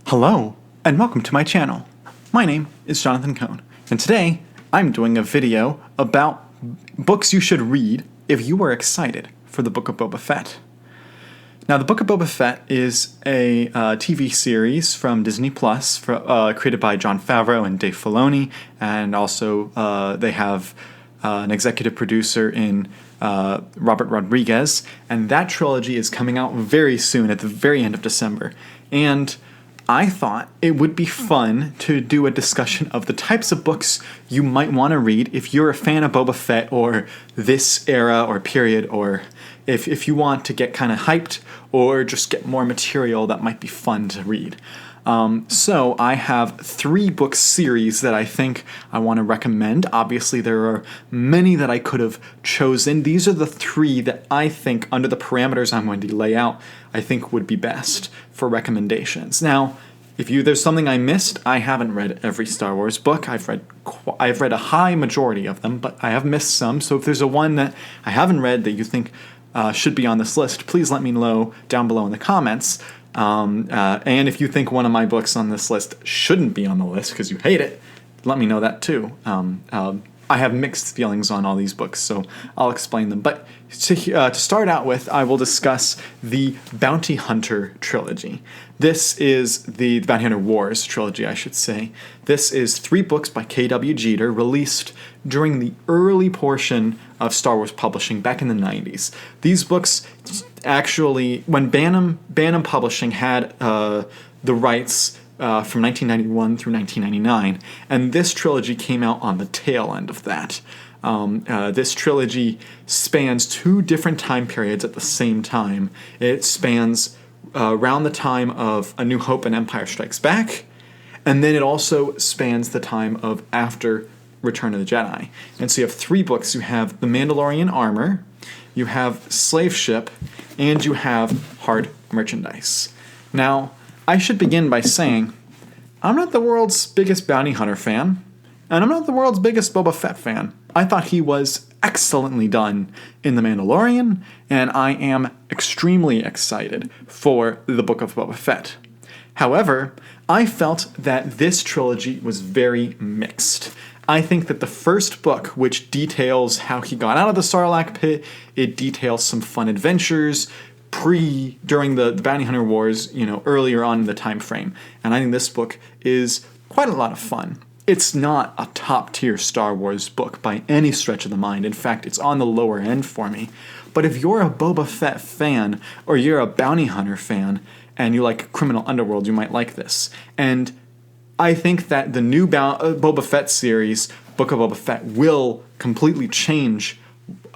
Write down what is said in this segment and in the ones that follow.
Hello, and welcome to my channel. My name is Jonathan Cohn, and today I'm doing a video about books you should read if you are excited for the Book of Boba Fett. Now, the Book of Boba Fett is a TV series from Disney Plus, created by Jon Favreau and Dave Filoni, and also they have an executive producer in Robert Rodriguez, and that trilogy is coming out very soon, at the very end of December. And I thought it would be fun to do a discussion of the types of books you might want to read if you're a fan of Boba Fett or this era or period, or if you want to get kind of hyped or just get more material that might be fun to read. So I have 3 book series that I think I want to recommend. Obviously, there are many that I could have chosen. These are the 3 that I think, under the parameters I'm going to lay out, I think would be best for recommendations. Now, if there's something I missed, I haven't read every Star Wars book. I've read a high majority of them, but I have missed some. So if there's a one that I haven't read that you think should be on this list, please let me know down below in the comments. And if you think one of my books on this list shouldn't be on the list because you hate it, let me know that too. I have mixed feelings on all these books, so I'll explain them. But to start out with, I will discuss the Bounty Hunter trilogy. This is the Bounty Hunter Wars trilogy, I should say. This is 3 books by K.W. Jeter, released during the early portion of Star Wars publishing back in the 90s. These books actually, when Bantam Publishing had the rights from 1991 through 1999, and this trilogy came out on the tail end of that. This trilogy spans 2 different time periods at the same time. It spans around the time of A New Hope and Empire Strikes Back, and then it also spans the time of after Return of the Jedi. And so you have 3 books. You have The Mandalorian Armor, you have Slave Ship, and you have Hard Merchandise. Now, I should begin by saying, I'm not the world's biggest bounty hunter fan, and I'm not the world's biggest Boba Fett fan. I thought he was excellently done in The Mandalorian, and I am extremely excited for the Book of Boba Fett. However, I felt that this trilogy was very mixed. I think that the first book, which details how he got out of the Sarlacc pit, it details some fun adventures during the Bounty Hunter Wars, earlier on in the time frame. And I think this book is quite a lot of fun. It's not a top-tier Star Wars book by any stretch of the mind. In fact, it's on the lower end for me. But if you're a Boba Fett fan, or you're a Bounty Hunter fan, and you like Criminal Underworld, you might like this. And I think that the new Boba Fett series, Book of Boba Fett, will completely change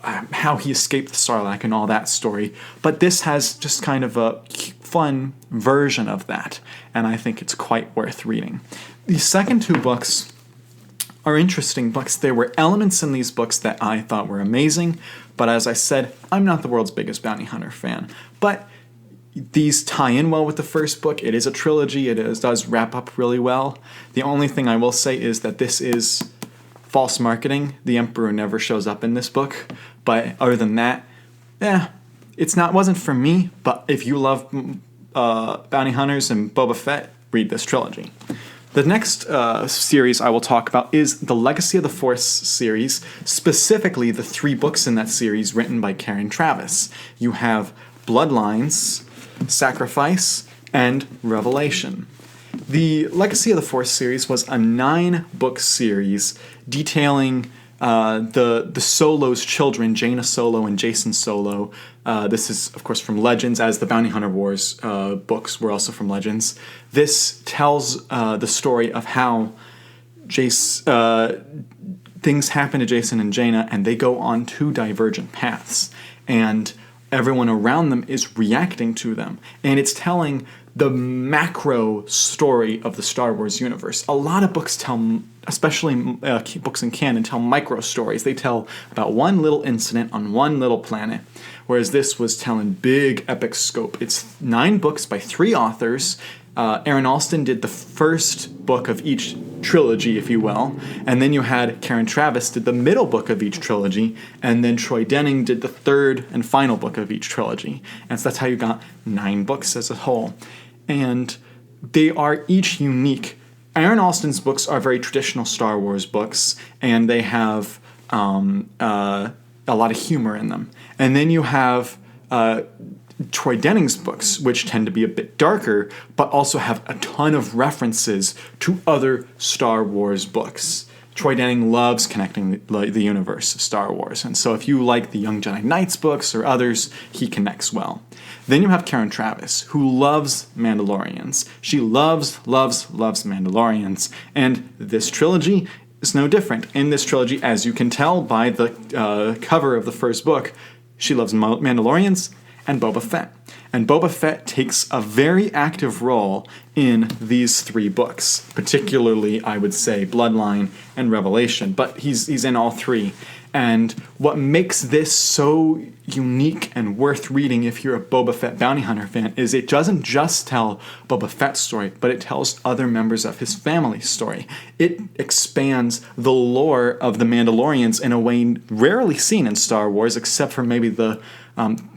how he escaped the Sarlacc and all that story. But this has just kind of a fun version of that, and I think it's quite worth reading. The second 2 books are interesting books. There were elements in these books that I thought were amazing, but as I said, I'm not the world's biggest bounty hunter fan. But these tie in well with the first book. It is a trilogy. It does wrap up really well. The only thing I will say is that this is false marketing. The Emperor never shows up in this book. But other than that, wasn't for me. But if you love bounty hunters and Boba Fett, read this trilogy. The next series I will talk about is the Legacy of the Force series, specifically the 3 books in that series written by Karen Traviss. You have Bloodlines, Sacrifice, and Revelation. The Legacy of the Force series was a 9-book series detailing the Solo's children, Jaina Solo and Jason Solo. This is, of course, from Legends, as the Bounty Hunter Wars books were also from Legends. This tells the story of how things happen to Jason and Jaina, and they go on 2 divergent paths. And everyone around them is reacting to them. And it's telling the macro story of the Star Wars universe. A lot of books tell, especially books in canon, tell micro stories. They tell about one little incident on one little planet, whereas this was telling big epic scope. It's 9 books by 3 authors. Aaron Alston did the first book of each trilogy, if you will, and then you had Karen Traviss did the middle book of each trilogy, and then Troy Denning did the third and final book of each trilogy. And so that's how you got 9 books as a whole. And they are each unique. Aaron Alston's books are very traditional Star Wars books, and they have a lot of humor in them. And then you have Troy Denning's books, which tend to be a bit darker, but also have a ton of references to other Star Wars books. Troy Denning loves connecting the universe of Star Wars, and so if you like the Young Jedi Knights books or others, he connects well. Then you have Karen Traviss, who loves Mandalorians. She loves Mandalorians, and this trilogy is no different. In this trilogy, as you can tell by the cover of the first book, she loves Mandalorians and Boba Fett. And Boba Fett takes a very active role in these three books, particularly, I would say, Bloodline and Revelation, but he's in all three. And what makes this so unique and worth reading if you're a Boba Fett bounty hunter fan is it doesn't just tell Boba Fett's story, but it tells other members of his family's story. It expands the lore of the Mandalorians in a way rarely seen in Star Wars, except for maybe the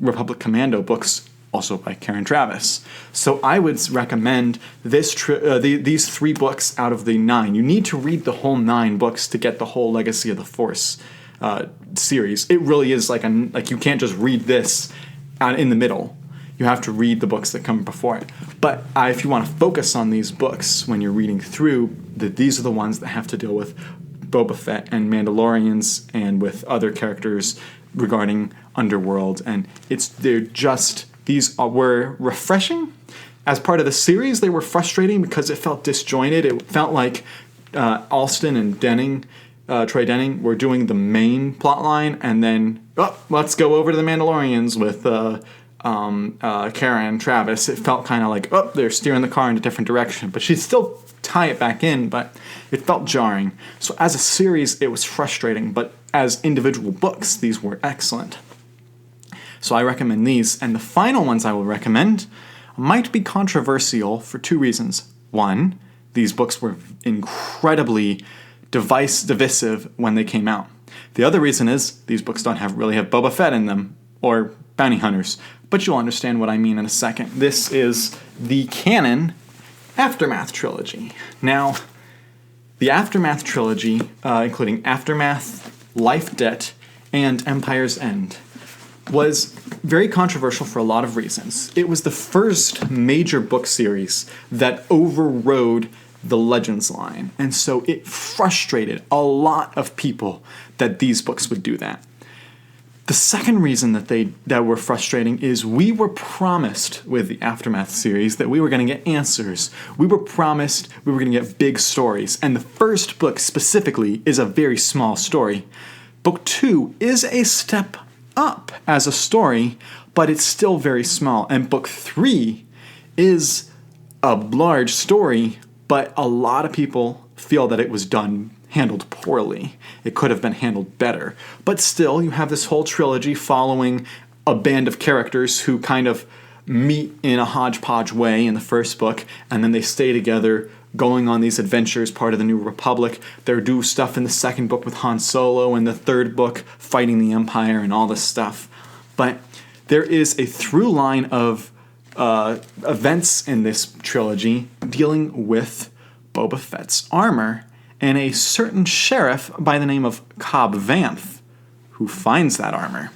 Republic Commando books, also by Karen Traviss. So I would recommend these 3 books out of the 9. You need to read the whole 9 books to get the whole Legacy of the Force series. It really is like you can't just read this in the middle. You have to read the books that come before it. But if you want to focus on these books when you're reading through, these are the ones that have to deal with Boba Fett and Mandalorians and with other characters regarding Underworld. And these were refreshing. As part of the series, they were frustrating because it felt disjointed. It felt like Alston and Troy Denning were doing the main plot line, and then, let's go over to the Mandalorians with Karen Traviss. It felt kind of like, they're steering the car in a different direction. But she'd still tie it back in, but it felt jarring. So as a series, it was frustrating, but as individual books, these were excellent. So I recommend these. And the final ones I will recommend might be controversial for 2 reasons. One, these books were incredibly divisive when they came out. The other reason is these books don't really have Boba Fett in them, or bounty hunters. But you'll understand what I mean in a second. This is the canon Aftermath Trilogy. Now, the Aftermath Trilogy, including Aftermath, Life Debt, and Empire's End, was very controversial for a lot of reasons. It was the first major book series that overrode the Legends line, and so it frustrated a lot of people that these books would do that. The second reason that were frustrating is we were promised with the Aftermath series that we were going to get answers. We were promised we were going to get big stories, and the first book specifically is a very small story. Book 2 is a step up as a story, but it's still very small. And book 3 is a large story, but a lot of people feel that it was handled poorly. It could have been handled better. But still, you have this whole trilogy following a band of characters who kind of meet in a hodgepodge way in the first book, and then they stay together going on these adventures, part of the New Republic. They do stuff in the second book with Han Solo, and the third book fighting the Empire and all this stuff. But there is a through line of events in this trilogy dealing with Boba Fett's armor and a certain sheriff by the name of Cobb Vanth who finds that armor.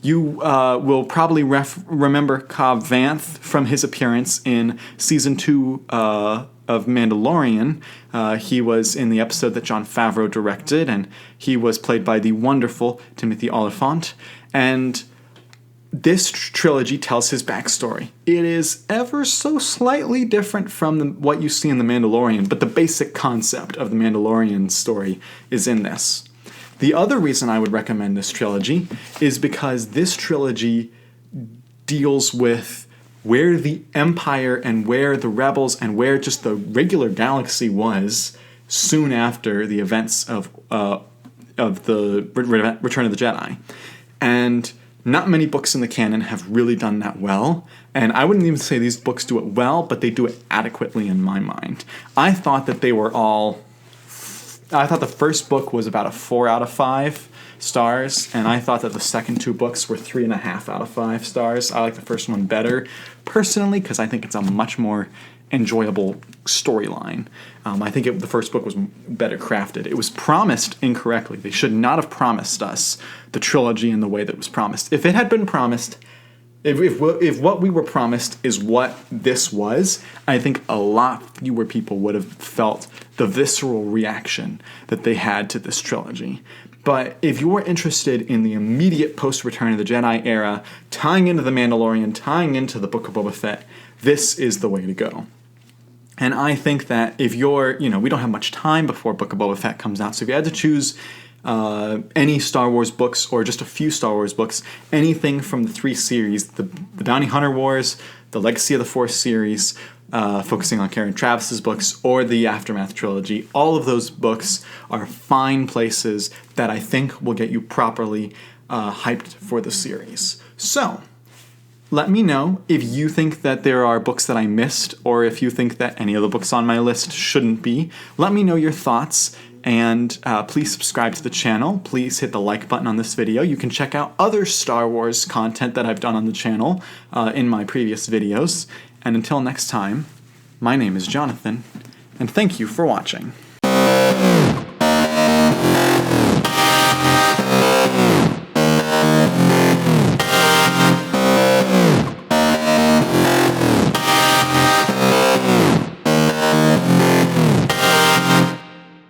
You will probably remember Cobb Vanth from his appearance in Season 2 of Mandalorian. He was in the episode that Jon Favreau directed, and he was played by the wonderful Timothy Olyphant. And this trilogy tells his backstory. It is ever so slightly different from what you see in The Mandalorian, but the basic concept of The Mandalorian story is in this. The other reason I would recommend this trilogy is because this trilogy deals with where the Empire and where the Rebels and where just the regular galaxy was soon after the events of the Return of the Jedi. And not many books in the canon have really done that well, and I wouldn't even say these books do it well, but they do it adequately in my mind. I thought the first book was about a 4 out of 5 stars, and I thought that the second 2 books were 3.5 out of 5 stars. I like the first one better, personally, because I think it's a much more enjoyable storyline. I think the first book was better crafted. It was promised incorrectly. They should not have promised us the trilogy in the way that it was promised. If it had been promised, if what we were promised is what this was, I think a lot fewer people would have felt the visceral reaction that they had to this trilogy. But if you're interested in the immediate post-Return of the Jedi era, tying into The Mandalorian, tying into the Book of Boba Fett, this is the way to go. And I think that if you're, we don't have much time before Book of Boba Fett comes out, so if you had to choose any Star Wars books or just a few Star Wars books, anything from the 3 series, the Bounty Hunter Wars, the Legacy of the Force series, focusing on Karen Travis's books, or the Aftermath Trilogy, all of those books are fine places that I think will get you properly hyped for the series. So, let me know if you think that there are books that I missed, or if you think that any of the books on my list shouldn't be. Let me know your thoughts, and please subscribe to the channel. Please hit the like button on this video. You can check out other Star Wars content that I've done on the channel in my previous videos. And until next time, my name is Jonathan, and thank you for watching.